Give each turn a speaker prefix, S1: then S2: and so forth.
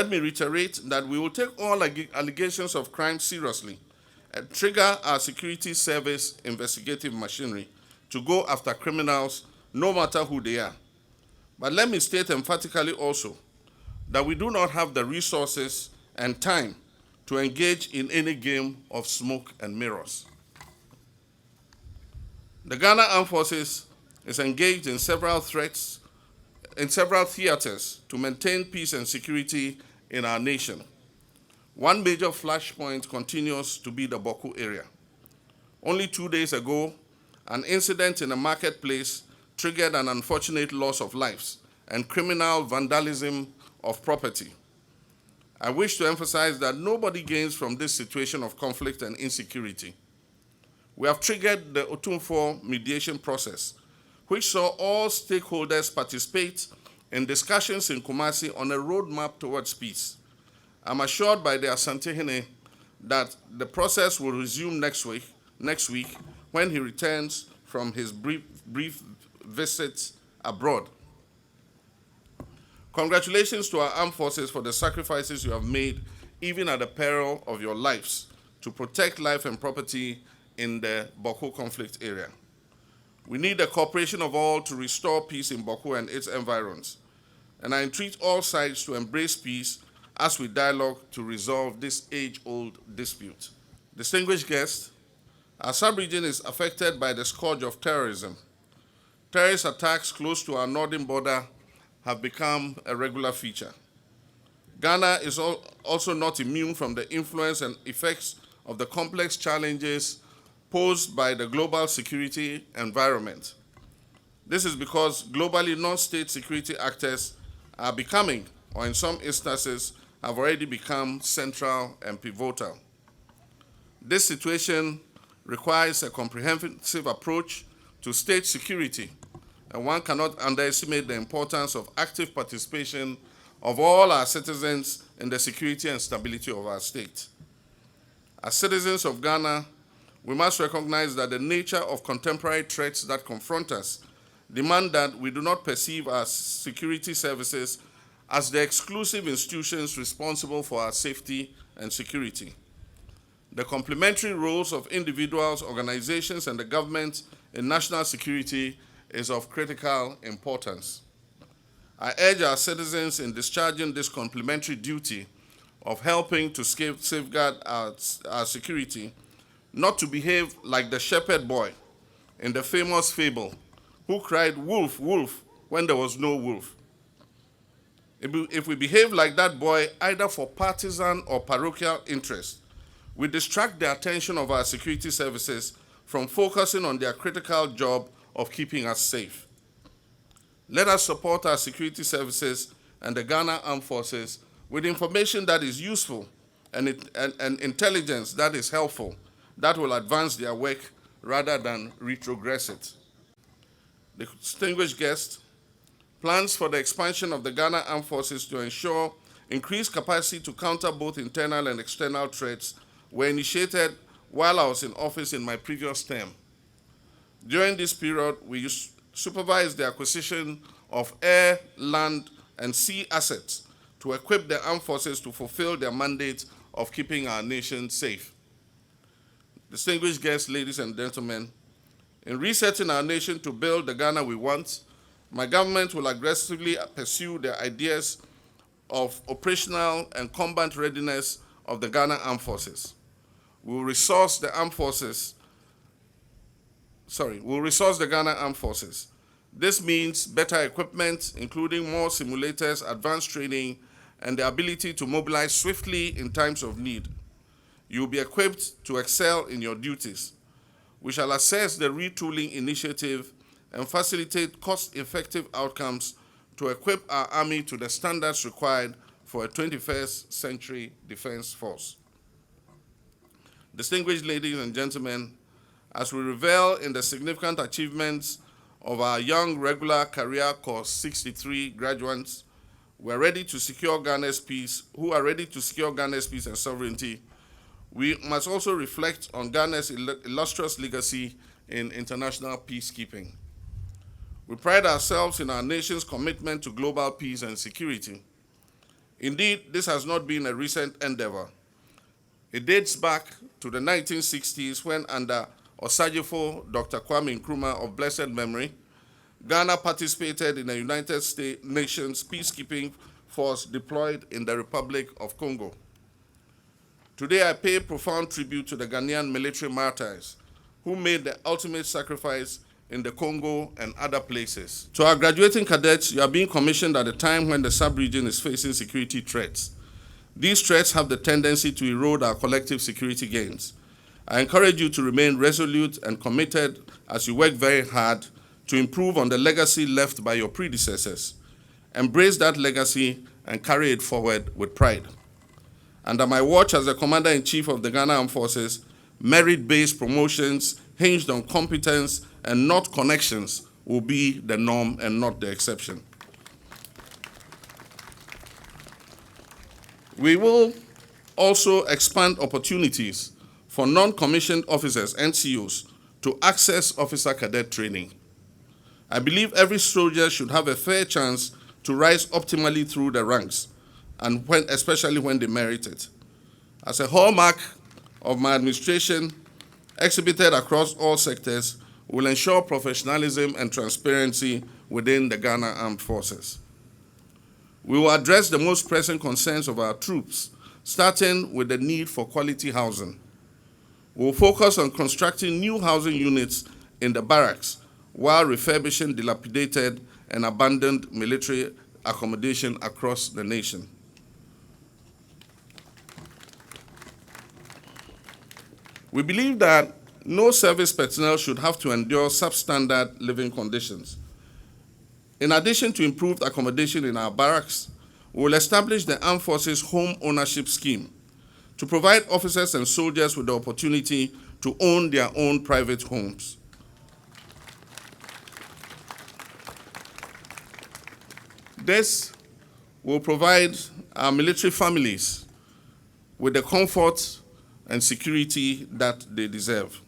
S1: Let me reiterate that we will take all allegations of crime seriously and trigger our security service investigative machinery to go after criminals, no matter who they are. But let me state emphatically also that we do not have the resources and time to engage in any game of smoke and mirrors. The Ghana Armed Forces is engaged in several theaters to maintain peace and security in our nation. One major flashpoint continues to be the Bawku area. Only 2 days ago, an incident in a marketplace triggered an unfortunate loss of lives and criminal vandalism of property. I wish to emphasize that nobody gains from this situation of conflict and insecurity. We have triggered the Otumfou mediation process, which saw all stakeholders participate in discussions in Kumasi on a roadmap towards peace. I'm assured by the Asantehene that the process will resume next week when he returns from his brief visit abroad. Congratulations to our armed forces for the sacrifices you have made, even at the peril of your lives, to protect life and property in the Bawku conflict area. We need the cooperation of all to restore peace in Bawku and its environs. And I entreat all sides to embrace peace as we dialogue to resolve this age-old dispute. Distinguished guests, our sub-region is affected by the scourge of terrorism. Terrorist attacks close to our northern border have become a regular feature. Ghana is also not immune from the influence and effects of the complex challenges posed by the global security environment. This is because globally non-state security actors are becoming, or in some instances, have already become central and pivotal. This situation requires a comprehensive approach to state security, and one cannot underestimate the importance of active participation of all our citizens in the security and stability of our state. As citizens of Ghana, we must recognize that the nature of contemporary threats that confront us demand that we do not perceive our security services as the exclusive institutions responsible for our safety and security. The complementary roles of individuals, organizations, and the government in national security is of critical importance. I urge our citizens in discharging this complementary duty of helping to safeguard our security not to behave like the shepherd boy in the famous fable who cried, "Wolf, wolf," when there was no wolf. If we behave like that boy, either for partisan or parochial interest, we distract the attention of our security services from focusing on their critical job of keeping us safe. Let us support our security services and the Ghana Armed Forces with information that is useful and intelligence that is helpful, that will advance their work rather than retrogress it. Distinguished guests, plans for the expansion of the Ghana Armed Forces to ensure increased capacity to counter both internal and external threats were initiated while I was in office in my previous term. During this period, we supervised the acquisition of air, land, and sea assets to equip the armed forces to fulfill their mandate of keeping our nation safe. Distinguished guests, ladies and gentlemen, in resetting our nation to build the Ghana we want, my government will aggressively pursue the ideas of operational and combat readiness of the Ghana Armed Forces. We will resource the Ghana Armed Forces. This means better equipment, including more simulators, advanced training, and the ability to mobilize swiftly in times of need. You will be equipped to excel in your duties. We shall assess the retooling initiative and facilitate cost-effective outcomes to equip our army to the standards required for a 21st century defense force. Distinguished ladies and gentlemen, as we revel in the significant achievements of our young regular career course 63 graduates, who are ready to secure Ghana's peace and sovereignty, we must also reflect on Ghana's illustrious legacy in international peacekeeping. We pride ourselves in our nation's commitment to global peace and security. Indeed, this has not been a recent endeavor. It dates back to the 1960s when, under Osajifo Dr. Kwame Nkrumah of blessed memory, Ghana participated in the United Nations peacekeeping force deployed in the Republic of Congo. Today, I pay profound tribute to the Ghanaian military martyrs who made the ultimate sacrifice in the Congo and other places. To our graduating cadets, you are being commissioned at a time when the sub-region is facing security threats. These threats have the tendency to erode our collective security gains. I encourage you to remain resolute and committed as you work very hard to improve on the legacy left by your predecessors. Embrace that legacy and carry it forward with pride. Under my watch as the Commander-in-Chief of the Ghana Armed Forces, merit-based promotions hinged on competence and not connections will be the norm and not the exception. We will also expand opportunities for non-commissioned officers, NCOs, to access officer cadet training. I believe every soldier should have a fair chance to rise optimally through the ranks, and especially when they merit it. As a hallmark of my administration, exhibited across all sectors, will ensure professionalism and transparency within the Ghana Armed Forces. We will address the most pressing concerns of our troops, starting with the need for quality housing. We will focus on constructing new housing units in the barracks while refurbishing dilapidated and abandoned military accommodation across the nation. We believe that no service personnel should have to endure substandard living conditions. In addition to improved accommodation in our barracks, we will establish the Armed Forces Home Ownership Scheme to provide officers and soldiers with the opportunity to own their own private homes. This will provide our military families with the comfort and security that they deserve.